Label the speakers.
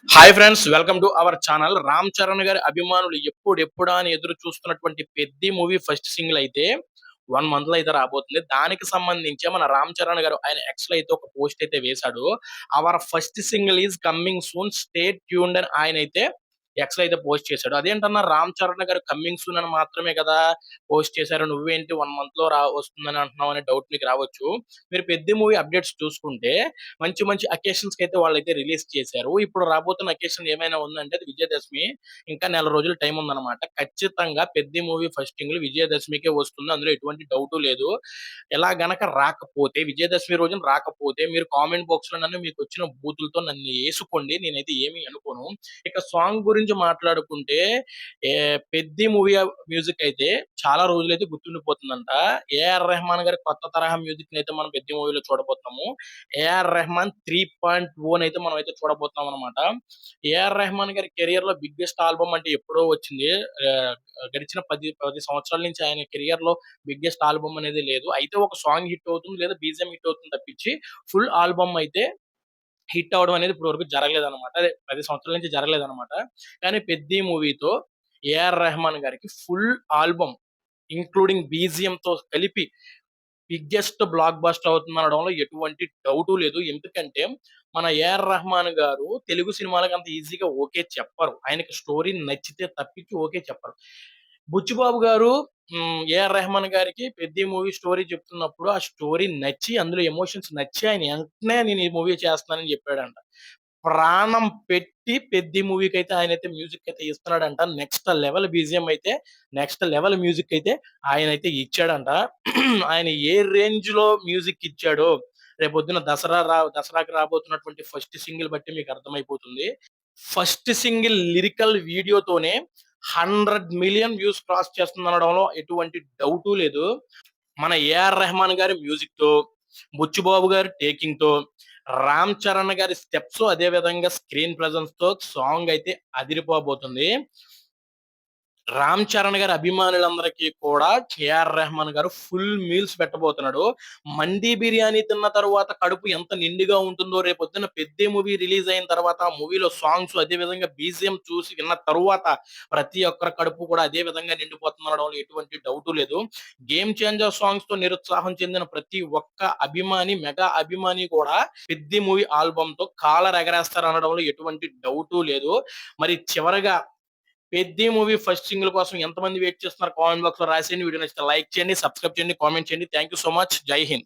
Speaker 1: Hi friends, welcome to our channel. Ram Charan గారి అభిమానులు ఎప్పుడెప్పుడా అని ఎదురు చూస్తున్నటువంటి 'పెద్ది' మూవీ ఫస్ట్ సింగిల్ అయితే 1 మంత్‌లో అయితే రాబోతుంది. దానికి సంబంధించే మన రామ్ చరణ్ గారు ఆయన ఎక్స్‌లో అయితే ఒక పోస్ట్ అయితే వేశాడు. Our first single is coming soon, stay tuned అని ఆయనైతే ఎక్స్‌లో అయితే పోస్ట్ చేశాడు. అదేంటన్నా రామ్ చరణ్ గారు కమింగ్ సూన్ అని మాత్రమే కదా పోస్ట్ చేశారు. నువ్వేంటి 1 మంత్‌లో వస్తుందని అంటున్నావు అనే డౌట్ మీకు రావచ్చు. మీరు 'పెద్ది' మూవీ అప్డేట్స్ చూసుకుంటే మంచి మంచి అకేషన్స్‌కి అయితే వాళ్ళైతే రిలీజ్ చేశారు. ఇప్పుడు రాబోతున్న అకేషన్ ఏమైనా ఉందంటే అది విజయదశమి. ఇంకా నెల రోజులు టైం ఉందన్నమాట. ఖచ్చితంగా 'పెద్ది' మూవీ ఫస్ట్ సింగిల్ విజయదశమికే వస్తుంది. అందులో ఎటువంటి డౌటు లేదు. ఇలా గనక రాకపోతే విజయదశమి రోజున రాకపోతే మీరు కామెంట్ బాక్స్‌లో నన్ను మీకొచ్చిన బూతులతో నన్ను యేసుకోండి. నేనైతే ఏమి అనుకోను. ఇక సాంగ్ గురించి మాట్లాడుకుంటే 'పెద్ది' మూవీ మ్యూజిక్ అయితే చాలా రోజులైతే గుర్తుండిపోతుందంట. ఏఆర్ రెహమాన్ గారి కొత్త తరహా మ్యూజిక్‌నైతే మనం 'పెద్ది' మూవీలో చూడబోతున్నాము. ఏఆర్ రెహమాన్ 3.0 నైతే మనమైతే చూడబోతున్నాం అనమాట. ఏఆర్ రెహమాన్ గారి కెరియర్‌లో బిగ్గెస్ట్ ఆల్బమ్ అంటే ఎప్పుడో వచ్చింది. ఆహ్, గడిచిన 10 సంవత్సరాల నుంచి ఆయన కెరియర్‌లో బిగ్గెస్ట్ ఆల్బమ్ అనేది లేదు. అయితే ఒక సాంగ్ హిట్ అవుతుంది, లేదా బీజీఎం హిట్ అవుతుంది తప్పించి ఫుల్ ఆల్బమ్ అయితే హిట్ అవ్వడం అనేది ఇప్పటి వరకు జరగలేదన్నమాట. అదే 10 సంవత్సరాల నుంచి జరగలేదన్నమాట. కానీ 'పెద్ది' మూవీతో ఏఆర్ రెహమాన్ గారికి ఫుల్ ఆల్బమ్ ఇంక్లూడింగ్ బీజీఎంతో కలిపి బిగ్గెస్ట్ బ్లాక్ బస్టర్ అవుతుందనడంలో ఎటువంటి డౌటు లేదు. ఎందుకంటే, మన ఏఆర్ రెహమాన్ గారు తెలుగు సినిమాలకి అంత ఈజీగా ఓకే చెప్పరు. ఆయనకి స్టోరీ నచ్చితే తప్పించి ఓకే చెప్పరు. బుచ్చిబాబు గారు ఏఆర్ రెహమాన్ గారికి 'పెద్ది' మూవీ స్టోరీ చెప్తున్నప్పుడు, ఆ స్టోరీ నచ్చి, అందులో ఎమోషన్స్ నచ్చి ఆయన వెంటనే నేను ఈ మూవీ చేస్తున్నానని చెప్పాడంట. ప్రాణం పెట్టి 'పెద్ది' మూవీకైతే ఆయనైతే మ్యూజిక్ అయితే ఇస్తున్నాడంట. నెక్స్ట్ లెవెల్ బీజీఎం అయితే, నెక్స్ట్ లెవెల్ మ్యూజిక్ అయితే ఆయనైతే ఇచ్చాడంట. ఆయన ఏ రేంజ్‌లో మ్యూజిక్ ఇచ్చాడో, రేపొద్దున దసరాకి రాబోతున్నటువంటి ఫస్ట్ సింగిల్ బట్టి మీకు అర్థమైపోతుంది. ఫస్ట్ సింగిల్ లిరికల్ వీడియోతోనే 100,000,000 వ్యూస్ క్రాస్ చేస్తుందనడంలో ఎటువంటి డౌటు లేదు. మన ఏఆర్ రెహమాన్ గారి మ్యూజిక్‌తో, బుచ్చిబాబు గారి టేకింగ్‌తో, రామ్ చరణ్ గారి స్టెప్స్, అదే విధంగా స్క్రీన్ ప్రెజెన్స్‌తో సాంగ్ అయితే అదిరిపోబోతుంది. రామ్ చరణ్ గారి అభిమానులందరికీ కూడా ఏఆర్ రెహమాన్ గారు ఫుల్ మీల్స్ పెట్టబోతున్నాడు. మండీ బిర్యానీ తిన్న తరువాత కడుపు ఎంత నిండుగా ఉంటుందో రేపొద్దున 'పెద్ది' మూవీ రిలీజ్ అయిన తర్వాత ఆ మూవీలో సాంగ్స్ అదే విధంగా బీజీఎం చూసి విన్న తరువాత ప్రతి ఒక్కరి కడుపు కూడా అదే విధంగా నిండిపోతుందనడంలో ఎటువంటి డౌటు లేదు. గేమ్ చేంజర్ సాంగ్స్‌తో నిరుత్సాహం చెందిన ప్రతి ఒక్క అభిమాని, మెగా అభిమాని కూడా 'పెద్ది' మూవీ ఆల్బమ్‌తో కాలర్ ఎగరేస్తారనడంలో ఎటువంటి డౌటు లేదు. మరి చివరగా 'పెద్ది' మూవీ ఫస్ట్ సింగిల్ కోసం ఎంతమంది వెయిట్ చేస్తున్నారు కామెంట్ బాక్స్‌లో రాసేయండి. వీడియో నచ్చితే లైక్ చేయండి, సబ్స్క్రైబ్ చేయండి, కామెంట్ చేయండి. Thank you so much. జై హింద్.